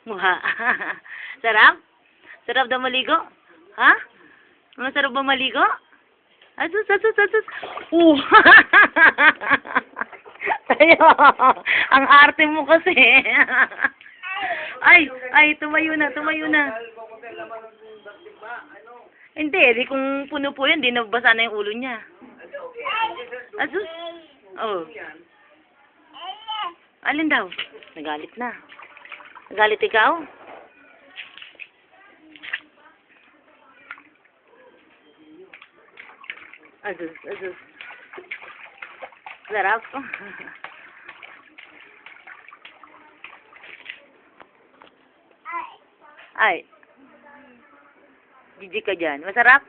Mukha. Sarap? Sarap daw maligo? Ha? Masarap ba maligo? Asus, asus, asus. Tayo. Ang arte mo kasi. Ay, tumayo na, tumayo na. Hindi, di kung puno po yun, di nabasa na yung ulo niya. Asus. Oh. Alin daw? Nagalit na. Nagalit ikaw? Asus, asus. Sarap. Ay. Jijik ka dyan. Masarap?